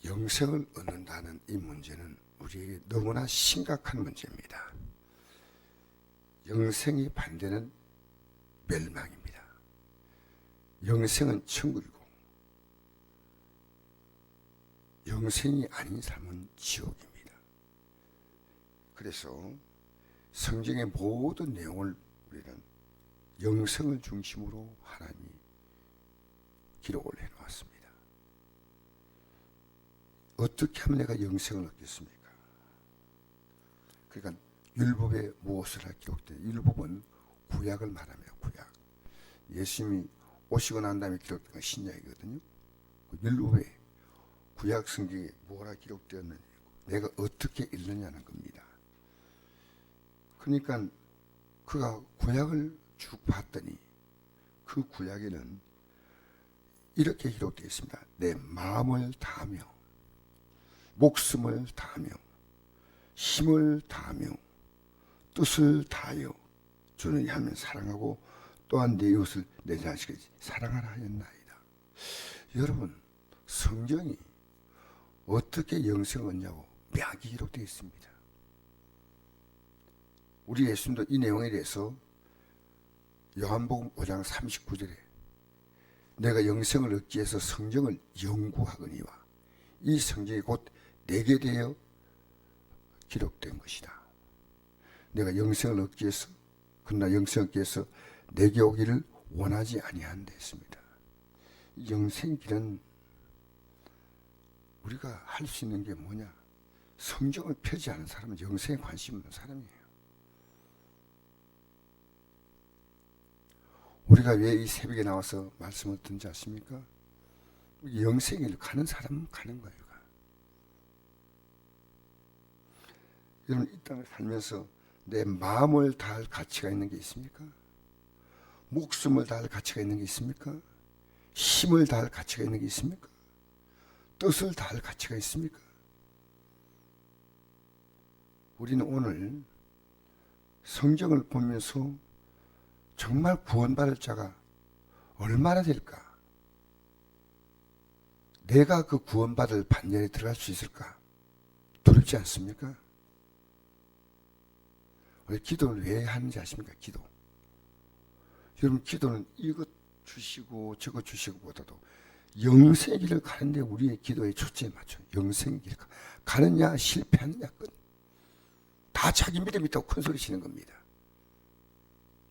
영생을 얻는다는 이 문제는 우리에게 너무나 심각한 문제입니다. 영생이 반대는 멸망입니다. 영생은 천국이고 영생이 아닌 삶은 지옥입니다. 그래서 성경의 모든 내용을 우리는 영생을 중심으로 하나님이 기록을 해놓았습니다. 어떻게 하면 내가 영생을 얻겠습니까? 그러니까 율법에 무엇을 기록되어 율법은 구약을 말합니다. 구약. 예수님이 오시고 난 다음에 기록된 건 신약이거든요. 율법에 구약 성경에 뭐라 기록되었느냐, 내가 어떻게 읽느냐는 겁니다. 그러니까 그가 구약을 쭉 봤더니 그 구약에는 이렇게 기록되어 있습니다. 내 마음을 다하며 목숨을 다하며 힘을 다하며 뜻을 다하여 주는 하면 사랑하고 또한 내 이웃을 내 자식을 사랑하라 하였나이다. 여러분, 성경이 어떻게 영생을 얻냐고 명확히 기록되어 있습니다. 우리 예수님도 이 내용에 대해서 요한복음 5장 39절에 내가 영생을 얻기 위해서 성경을 연구하거니와 이 성경이 곧 내게 대하여 기록된 것이다. 내가 영생을 얻기 위해서, 그러나 영생을 얻기 위해서 내게 오기를 원하지 아니한다 했습니다. 영생 길은 우리가 할 수 있는 게 뭐냐? 성경을 펴지 않은 사람은 영생에 관심 없는 사람이에요. 우리가 왜 이 새벽에 나와서 말씀을 듣는지 아십니까? 영생을 가는 사람은 가는 거예요. 여러분, 이 땅을 살면서 내 마음을 다할 가치가 있는 게 있습니까? 목숨을 다할 가치가 있는 게 있습니까? 힘을 다할 가치가 있는 게 있습니까? 뜻을 다할 가치가 있습니까? 우리는 오늘 성경을 보면서 정말 구원받을 자가 얼마나 될까? 내가 그 구원받을 반열에 들어갈 수 있을까? 두렵지 않습니까? 우리 기도를 왜 하는지 아십니까? 기도. 여러분, 기도는 이것 주시고 저것 주시고 보다도 영생의 길을 가는데 우리의 기도에 초점에 맞춰. 영생의 길을 가느냐 실패하느냐 끝. 다 자기 믿음 있다고 큰 소리 치는 겁니다.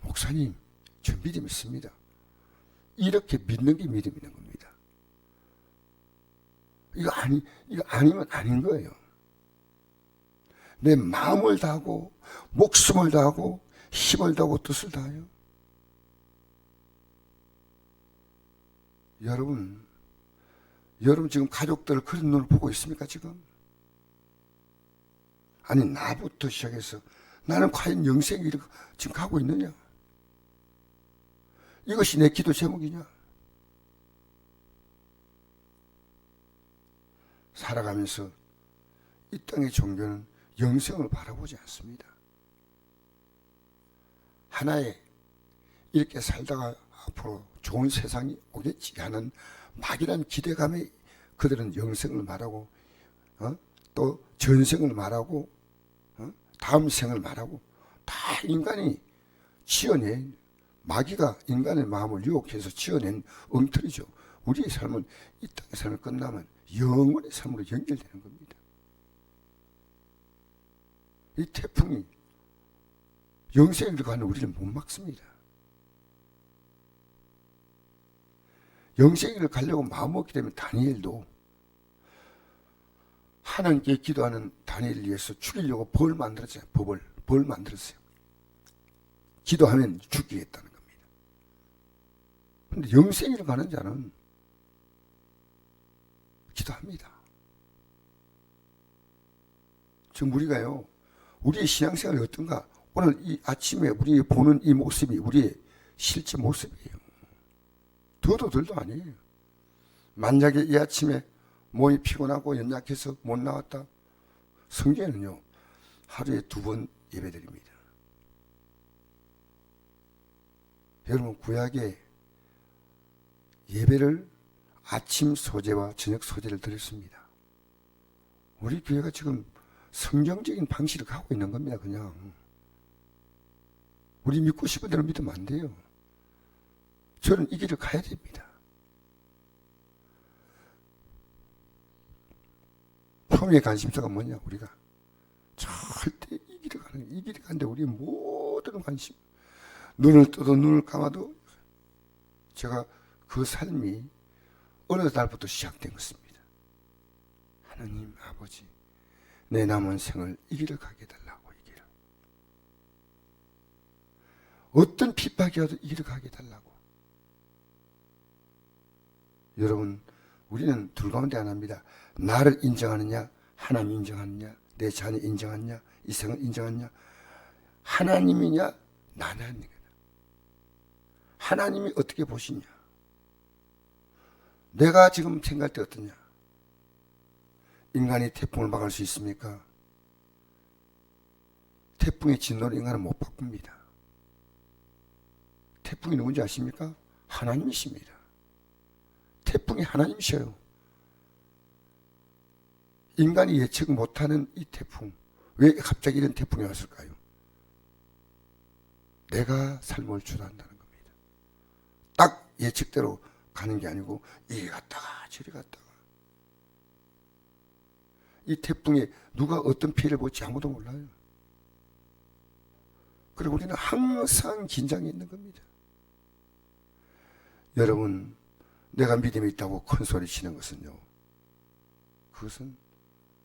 목사님, 저 믿음 있습니다. 이렇게 믿는 게 믿음 있는 겁니다. 이거 아니면 아닌 거예요. 내 마음을 다하고 목숨을 다하고 힘을 다하고 뜻을 다하여. 여러분 지금 가족들 그런 눈을 보고 있습니까? 지금? 아니, 나부터 시작해서 나는 과연 영생의 길을 지금 가고 있느냐? 이것이 내 기도 제목이냐? 살아가면서 이 땅의 종교는 영생을 바라보지 않습니다. 하나의 이렇게 살다가 앞으로 좋은 세상이 오겠지 하는 막연한 기대감에 그들은 영생을 말하고 또 전생을 말하고 다음 생을 말하고 다 인간이 지어낸 마귀가 인간의 마음을 유혹해서 지어낸 엉터리죠. 우리의 삶은 이 땅의 삶을 끝나면 영원의 삶으로 연결되는 겁니다. 이 태풍이 영생을 가는 우리를 못 막습니다. 영생을 가려고 마음먹게 되면 다니엘도 하나님께 기도하는 다니엘을 위해서 죽이려고 벌 만들었어요. 벌 만들었어요. 기도하면 죽이겠다는 겁니다. 그런데 영생을 가는 자는 기도합니다. 지금 우리가요, 우리의 신앙생활이 어떤가? 오늘 이 아침에 우리 보는 이 모습이 우리의 실제 모습이에요. 더도 덜도 아니에요. 만약에 이 아침에 몸이 피곤하고 연약해서 못 나왔다. 성경에는요, 하루에 2번 예배드립니다. 여러분, 구약에 예배를 아침 소제와 저녁 소제를 드렸습니다. 우리 교회가 지금 성경적인 방식을 가고 있는 겁니다. 그냥 우리 믿고 싶은 대로 믿으면 안 돼요. 저는 이 길을 가야 됩니다. 처음에 관심사가 뭐냐? 우리가 절대 이 길을 가는, 이 길을 가는데 우리 모든 관심, 눈을 떠도 눈을 감아도 제가 그 삶이 어느 날부터 시작된 것입니다. 하나님 아버지, 내 남은 생을 이 길을 가게 해달라고. 이 길을, 어떤 핍박이 와도 이 길을 가게 해달라고. 여러분, 우리는 둘 가운데 하나입니다. 나를 인정하느냐, 하나님 인정하느냐, 내 자녀 인정하느냐, 이 생을 인정하느냐, 하나님이냐 나냐. 하나님이 어떻게 보시냐, 내가 지금 생각할 때 어떠냐. 인간이 태풍을 막을 수 있습니까? 태풍의 진노를 인간은 못 바꿉니다. 태풍이 누군지 아십니까? 하나님이십니다. 태풍이 하나님이셔요. 인간이 예측 못하는 이 태풍, 왜 갑자기 이런 태풍이 왔을까요? 내가 삶을 주도한다는 겁니다. 딱 예측대로 가는 게 아니고 이리 갔다가 저리 갔다가. 이 태풍에 누가 어떤 피해를 볼지 아무도 몰라요. 그리고 우리는 항상 긴장이 있는 겁니다. 여러분, 내가 믿음이 있다고 큰 소리 치는 것은요, 그것은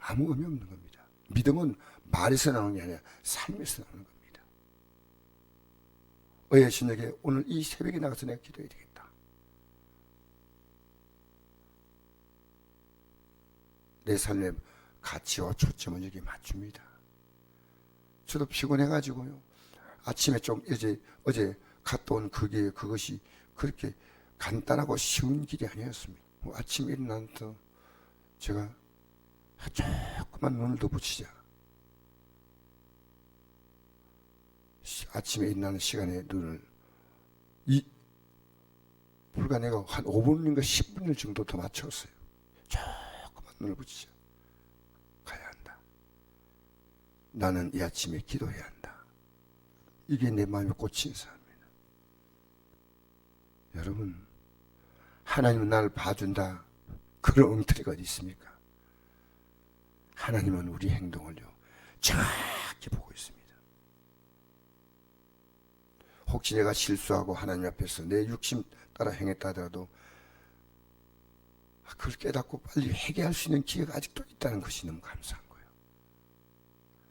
아무 의미 없는 겁니다. 믿음은 말에서 나오는 게 아니라 삶에서 나오는 겁니다. 신에게 오늘 이 새벽에 나가서 내가 기도해야 되겠다. 내 삶의 가치와 초점은 여기에 맞춥니다. 저도 피곤해가지고요, 아침에 좀 어제 갔다 온 그것이 그렇게 간단하고 쉬운 길이 아니었습니다. 아침에 일어나서 제가 조금만 눈을 더 붙이자. 아침에 일어나는 시간에 눈을 불과 내가 한 5분인가 10분 정도 더 맞췄어요. 조금만 눈을 붙이자. 가야 한다. 나는 이 아침에 기도해야 한다. 이게 내 마음에 꽂힌 사람입니다. 여러분, 하나님은 나를 봐준다, 그런 엉터리가 어디 있습니까? 하나님은 우리 행동을요 정확히 보고 있습니다. 혹시 내가 실수하고 하나님 앞에서 내 육심 따라 행했다 하더라도 그걸 깨닫고 빨리 회개할 수 있는 기회가 아직도 있다는 것이 너무 감사한 거예요.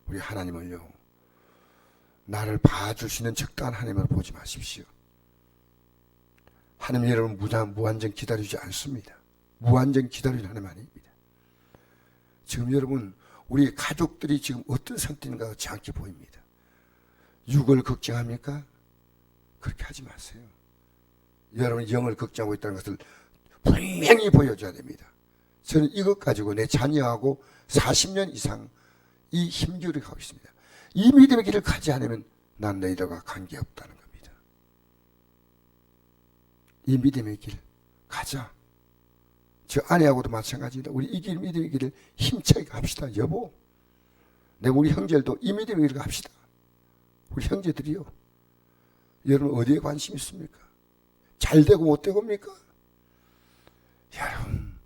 우리 하나님을요, 나를 봐줄 수 있는 적당한 하나님을 보지 마십시오. 하나님 여러분 무한정 기다리지 않습니다. 무한정 기다리는 하나님 아닙니다. 지금 여러분, 우리 가족들이 지금 어떤 상태인가 정확히 보입니다. 육을 걱정합니까? 그렇게 하지 마세요. 여러분이 영을 걱정하고 있다는 것을 분명히 보여줘야 됩니다. 저는 이것 가지고 내 자녀하고 40년 이상 이 힘겨루기 하고 있습니다. 이 믿음의 길을 가지 않으면 난 너희들과 관계없다는 겁니다. 이 믿음의 길 가자. 저 아내하고도 마찬가지입니다. 우리 이 길, 믿음의 길을 힘차게 갑시다. 여보, 내가 우리 형제들도 이 믿음의 길을 갑시다. 우리 형제들이요, 여러분 어디에 관심 있습니까? 잘 되고 못 되고입니까? 여러분,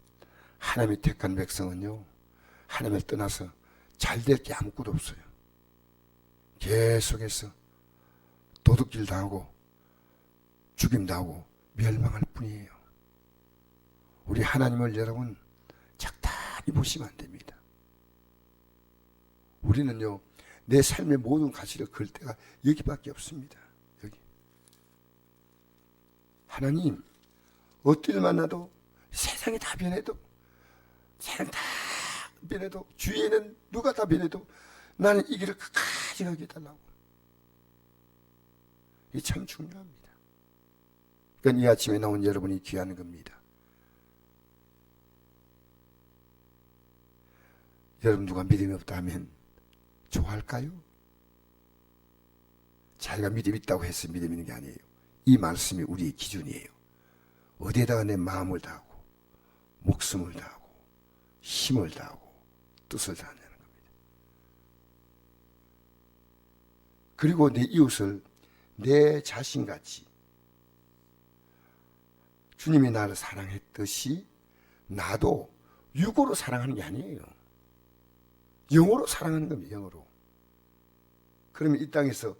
하나님이 택한 백성은요, 하나님을 떠나서 잘 될 게 아무것도 없어요. 계속해서 도둑질 당하고 죽임 당하고 멸망할 뿐이에요. 우리 하나님을 여러분 작다리 보시면 안 됩니다. 우리는요, 내 삶의 모든 가치를 걸 때가 여기밖에 없습니다. 여기. 하나님, 어떤 일 만나도, 세상이 다 변해도, 세상 다 변해도, 주위에는 누가 다 변해도 나는 이 길을 끝까지 가게 해달라고. 이게 참 중요합니다. 그러니까 이 아침에 나온 여러분이 귀한 겁니다. 여러분, 누가 믿음이 없다 하면 좋아할까요? 자기가 믿음이 있다고 해서 믿음 있는 게 아니에요. 이 말씀이 우리의 기준이에요. 어디에다가 내 마음을 다하고 목숨을 다하고 힘을 다하고 뜻을 하냐는 겁니다. 그리고 내 이웃을 내 자신같이 주님이 나를 사랑했듯이 나도 육으로 사랑하는 게 아니에요. 영으로 사랑하는 겁니다. 영으로. 그러면 이 땅에서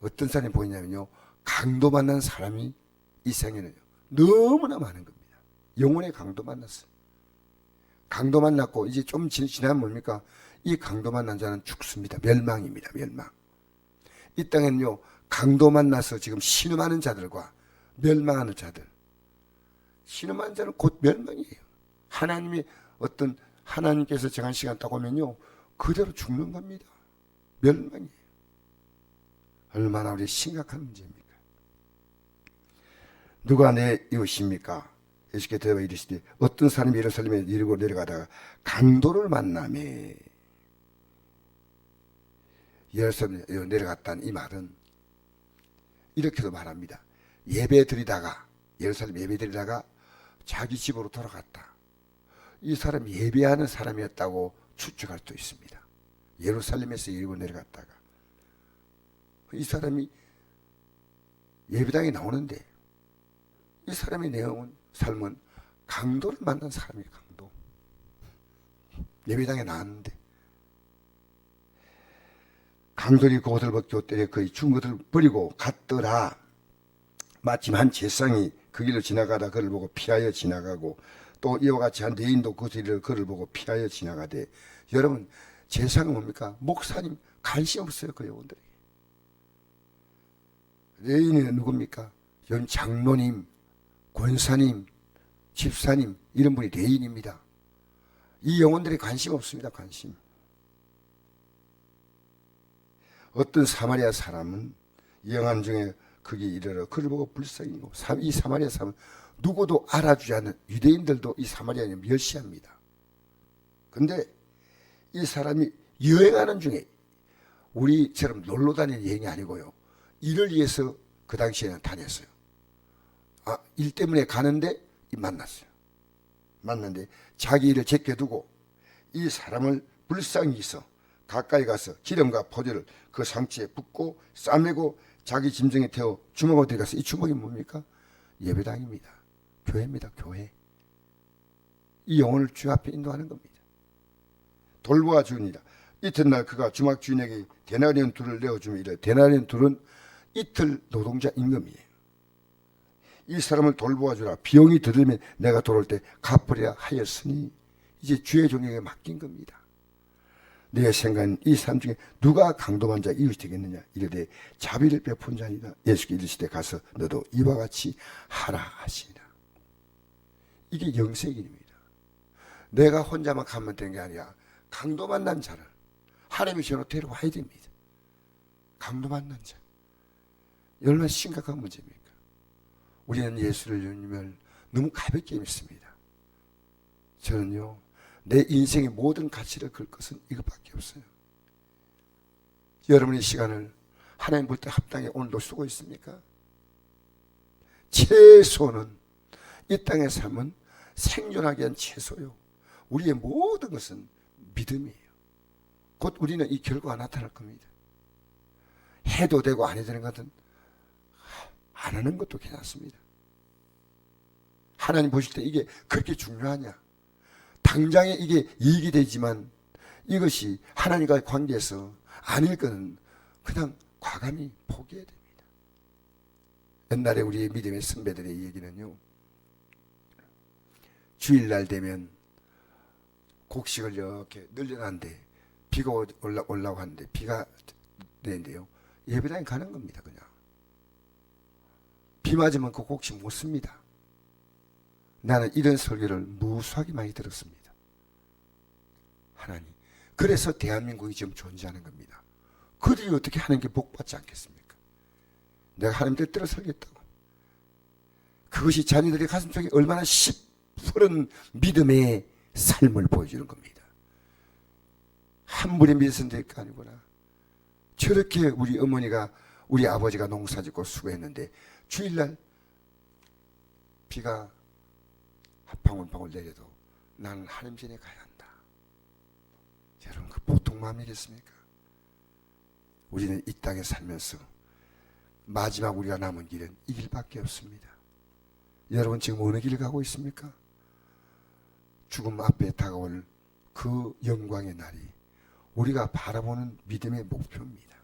어떤 사람이 보이냐면요, 강도 만난 사람이 이 세상에는 너무나 많은 겁니다. 영혼의 강도 만났어요. 강도 만났고 이제 좀 지나면 뭡니까? 이 강도 만난 자는 죽습니다. 멸망입니다. 멸망. 이 땅에는요, 강도 만나서 지금 신음하는 자들과 멸망하는 자들. 신음하는 자는 곧 멸망이에요. 하나님께서 정한 시간 딱 오면요, 그대로 죽는 겁니다. 멸망이에요. 얼마나 우리 심각한 문제입니까? 누가 내 이웃입니까? 예수께서 대답하여 이르시되 어떤 사람이 예루살렘에 이르고 내려가다가 강도를 만나매. 예루살렘에 내려갔다는 이 말은 이렇게도 말합니다. 예루살렘 예배 드리다가 자기 집으로 돌아갔다. 이 사람이 예배하는 사람이었다고 추측할 수도 있습니다. 예루살렘에서 이르고 내려갔다가 이 사람이 예배당에 나오는데 이 사람의 내용은 삶은 강도를 만난 사람이에요. 강도. 예배당에 나왔는데 강도리 그 옷을 벗겨 때려 그의 준 것을 버리고 갔더라. 마침 한 제상이 그 길을 지나가다 그를 보고 피하여 지나가고 또 이와 같이 한 레인도 그를 보고 피하여 지나가되. 여러분, 제상은 뭡니까? 목사님 관심 없어요. 그 영혼들에게. 레인은 누굽니까? 연 장로님, 권사님, 집사님, 이런 분이 레인입니다. 이 영혼들에 관심 없습니다. 관심. 어떤 사마리아 사람은 영안 중에 거기 이르러 그를 보고 불쌍히고, 이 사마리아 사람은 누구도 알아주지 않는 유대인들도 이 사마리아인을 멸시합니다. 근데 이 사람이 여행하는 중에, 우리처럼 놀러 다니는 여행이 아니고요, 일을 위해서 그 당시에는 다녔어요. 일 때문에 가는데 만났어요. 만났는데 자기 일을 제껴두고 이 사람을 불쌍히 여기서 가까이 가서 기름과 포도를 그 상처에 붓고 싸매고 자기 짐승에 태워 주먹으로 들어가서, 이 주먹이 뭡니까? 예배당입니다. 교회입니다. 교회. 이 영혼을 주 앞에 인도하는 겁니다. 돌보아 주니라. 이튿날 그가 주막 주인에게 데나리온 둘을 내어주며 이르되, 데나리온 둘은 이틀 노동자 임금이에요. 이 사람을 돌보아 주라. 비용이 들으면 내가 돌아올 때 갚으려 하였으니, 이제 주의 종에게 맡긴 겁니다. 내 생각은 이 사람 중에 누가 강도만 자 이웃이 되겠느냐. 이르되 자비를 베푼 자니라. 예수께 이르시되 가서 너도 이와 같이 하라 하시니라. 이게 영세길입니다. 내가 혼자만 가면 되는 게 아니라 강도 만난 자를 하나님의 전으로 데려와야 됩니다. 강도 만난 자. 얼마나 심각한 문제입니까? 우리는 예수를 주님을 너무 가볍게 믿습니다. 저는요, 내 인생의 모든 가치를 걸 것은 이것밖에 없어요. 여러분의 시간을 하나님 볼 때 합당히 오늘도 쓰고 있습니까? 최소는 이 땅의 삶은 생존하기 위한 최소요. 우리의 모든 것은 믿음이에요. 곧 우리는 이 결과가 나타날 겁니다. 해도 되고 안 해도 되는 것은 안 하는 것도 괜찮습니다. 하나님 보실 때 이게 그렇게 중요하냐? 당장에 이게 이익이 되지만 이것이 하나님과의 관계에서 아닐 거는 그냥 과감히 포기해야 됩니다. 옛날에 우리의 믿음의 선배들의 얘기는요, 주일날 되면 곡식을 이렇게 늘려놨는데 비가 올라고 하는데 비가 내는데요, 예배당에 가는 겁니다. 그냥 비 맞으면 그 곡식 못 씁니다. 나는 이런 설교를 무수하게 많이 들었습니다. 하나님, 그래서 대한민국이 지금 존재하는 겁니다. 그들이 어떻게 하나님께 복받지 않겠습니까? 내가 하나님 뜻대로 살겠다고. 그것이 자녀들의 가슴속에 얼마나 푸른 믿음의 삶을 보여주는 겁니다. 한 분의 믿어서는 될 거 아니구나. 저렇게 우리 어머니가, 우리 아버지가 농사짓고 수고했는데 주일날 비가 한 방울 방울 내려도 나는 하나님 전에 가야 한다. 보통 마음이겠습니까? 우리는 이 땅에 살면서 마지막 우리가 남은 길은 이 길밖에 없습니다. 여러분 지금 어느 길 가고 있습니까? 죽음 앞에 다가올 그 영광의 날이 우리가 바라보는 믿음의 목표입니다.